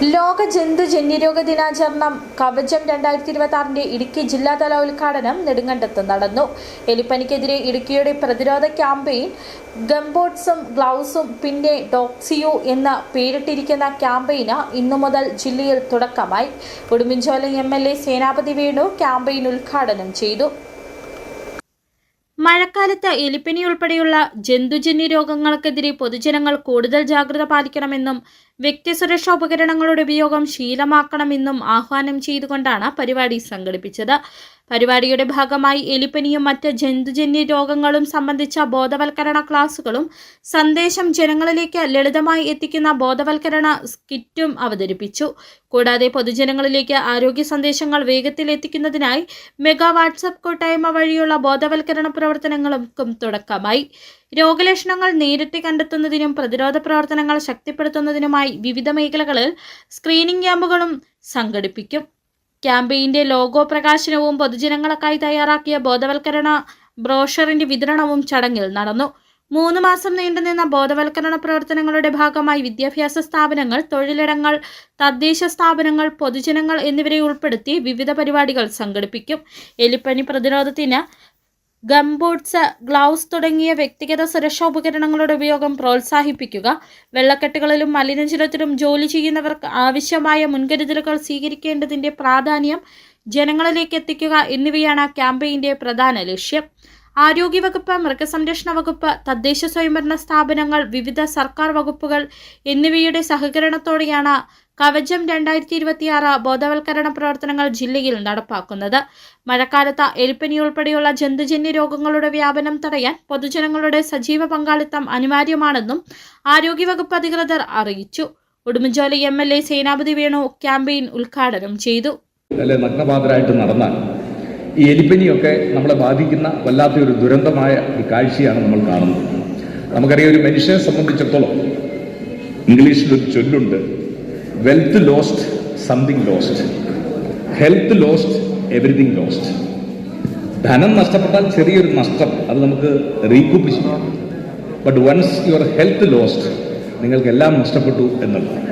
ലോക ജന്തുജന്യരോഗ ദിനാചരണം കവചം 2026 ഇടുക്കി ജില്ലാതല ഉദ്ഘാടനം നെടുങ്കണ്ടത്ത് നടന്നു. എലിപ്പനിക്കെതിരെ ഇടുക്കിയുടെ പ്രതിരോധ ക്യാമ്പയിൻ ഗംബോട്ട്സും ഗ്ലൗസും പിന്നെ ഡോക്സിയോ എന്ന പേരിട്ടിരിക്കുന്ന ക്യാമ്പയിന് ഇന്നു മുതൽ ജില്ലയിൽ തുടക്കമായി. ഉടുമ്പൻചോല MLA സേനാപതി വേണു ക്യാമ്പയിൻ ഉദ്ഘാടനം ചെയ്തു. മഴക്കാലത്ത് എലിപ്പനി ഉൾപ്പെടെയുള്ള ജന്തുജന്യ രോഗങ്ങൾക്കെതിരെ പൊതുജനങ്ങൾ കൂടുതൽ ജാഗ്രത പാലിക്കണമെന്നും വ്യക്തിസുരക്ഷാ ഉപകരണങ്ങളുടെ ഉപയോഗം ശീലമാക്കണമെന്നും ആഹ്വാനം ചെയ്തുകൊണ്ടാണ് പരിപാടി സംഘടിപ്പിച്ചത്. പരിപാടിയുടെ ഭാഗമായി എലിപ്പനിയും മറ്റ് ജന്തുജന്യ രോഗങ്ങളും സംബന്ധിച്ച ബോധവൽക്കരണ ക്ലാസുകളും സന്ദേശം ജനങ്ങളിലേക്ക് ലളിതമായി എത്തിക്കുന്ന ബോധവൽക്കരണ സ്കിറ്റും അവതരിപ്പിച്ചു. കൂടാതെ പൊതുജനങ്ങളിലേക്ക് ആരോഗ്യ സന്ദേശങ്ങൾ വേഗത്തിൽ എത്തിക്കുന്നതിനായി മെഗാ വാട്സ്ആപ്പ് കൂട്ടായ്മ വഴിയുള്ള ബോധവൽക്കരണ പ്രവർത്തനങ്ങൾക്കും തുടക്കമായി. രോഗലക്ഷണങ്ങൾ നേരിട്ട് കണ്ടെത്തുന്നതിനും പ്രതിരോധ പ്രവർത്തനങ്ങൾ ശക്തിപ്പെടുത്തുന്നതിനുമായി വിവിധ മേഖലകളിൽ സ്ക്രീനിംഗ് ക്യാമ്പുകളും സംഘടിപ്പിക്കും. ക്യാമ്പയിന്റെ ലോഗോ പ്രകാശനവും പൊതുജനങ്ങൾക്കായി തയ്യാറാക്കിയ ബോധവൽക്കരണ ബ്രോഷറിന്റെ വിതരണവും ചടങ്ങിൽ നടന്നു. 3 മാസം നീണ്ടുനിന്ന ബോധവൽക്കരണ പ്രവർത്തനങ്ങളുടെ ഭാഗമായി വിദ്യാഭ്യാസ സ്ഥാപനങ്ങൾ, തൊഴിലിടങ്ങൾ, തദ്ദേശ സ്ഥാപനങ്ങൾ, പൊതുജനങ്ങൾ എന്നിവരെ ഉൾപ്പെടുത്തി വിവിധ പരിപാടികൾ സംഘടിപ്പിക്കും. എലിപ്പനി പ്രതിരോധത്തിന് ഗംബൂട്ട്സ്, ഗ്ലൗസ് തുടങ്ങിയ വ്യക്തിഗത സുരക്ഷാ ഉപകരണങ്ങളുടെ ഉപയോഗം പ്രോത്സാഹിപ്പിക്കുക, വെള്ളക്കെട്ടുകളിലും മലിനജലത്തിലും ജോലി ചെയ്യുന്നവർക്ക് ആവശ്യമായ മുൻകരുതലുകൾ സ്വീകരിക്കേണ്ടതിന്റെ പ്രാധാന്യം ജനങ്ങളിലേക്ക് എത്തിക്കുക എന്നിവയാണ് ക്യാമ്പയിന്റെ പ്രധാന ലക്ഷ്യം. ആരോഗ്യവകുപ്പ്, മൃഗസംരക്ഷണ വകുപ്പ്, തദ്ദേശ സ്വയംഭരണ സ്ഥാപനങ്ങൾ, വിവിധ സർക്കാർ വകുപ്പുകൾ എന്നിവയുടെ സഹകരണത്തോടെയാണ് കവചം 2026 ബോധവൽക്കരണ പ്രവർത്തനങ്ങൾ ജില്ലയിൽ നടപ്പാക്കുന്നത്. മഴക്കാലത്ത് എലിപ്പനി ഉൾപ്പെടെയുള്ള ജന്തുജന്യ രോഗങ്ങളുടെ വ്യാപനം തടയാൻ പൊതുജനങ്ങളുടെ സജീവ പങ്കാളിത്തം അനിവാര്യമാണെന്നും ആരോഗ്യവകുപ്പ് അധികൃതർ അറിയിച്ചു. ഉടുമ്പൻചോല MLA സേനാപതി വേണു ക്യാമ്പയിൻ ഉദ്ഘാടനം ചെയ്തു. നഗ്നപാതരായിട്ട് നടന്നാൽ ഈ എലിപ്പനിയൊക്കെ നമ്മളെ ബാധിക്കുന്ന വല്ലാത്തൊരു ദുരന്തമായ ഒരു കാഴ്ചയാണ് നമ്മൾ കാണുന്നത്. നമുക്കറിയാം, ഒരു മനുഷ്യനെ സംബന്ധിച്ചിടത്തോളം ഇംഗ്ലീഷിലൊരു ചൊല്ലുണ്ട്, wealth lost, something lost. Health lost, everything lost. ധനം നഷ്ടപ്പെട്ടാൽ ചെറിയൊരു നഷ്ടം, അത് നമുക്ക് റീകൂപ്പ് ചെയ്യാം. But once your health lost, നിങ്ങൾക്ക് എല്ലാം നഷ്ടപ്പെട്ടു എന്നുള്ളത്.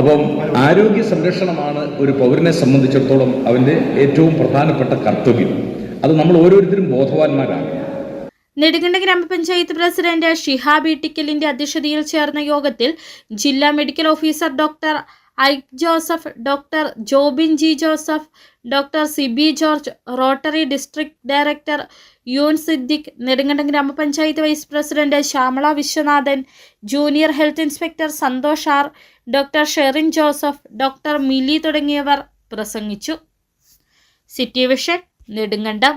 അപ്പം ആരോഗ്യ സംരക്ഷണമാണ് ഒരു പൗരനെ സംബന്ധിച്ചിടത്തോളം അവൻ്റെ ഏറ്റവും പ്രധാനപ്പെട്ട കർത്തവ്യം. അത് നമ്മൾ ഓരോരുത്തരും ബോധവാന്മാരാണ്. നെടുങ്കണ്ടം ഗ്രാമപഞ്ചായത്ത് പ്രസിഡന്റ് ഷിഹാബ് ഇട്ടിക്കലിന്റെ അധ്യക്ഷതയിൽ ചേർന്ന യോഗത്തിൽ ജില്ലാ medical officer doctor Ike Joseph, doctor Jobin G Joseph, doctor Sibi George, Rotary district director യൂൻ സിദ്ദിഖ്, നെടുങ്കണ്ടം ഗ്രാമപഞ്ചായത്ത് vice president Shyamala Viswanathan, junior health inspector Santhosh R, doctor Sherin Joseph, doctor Mili തുടങ്ങിയവർ പ്രസംഗിച്ചു. City vision, Nedumkandam.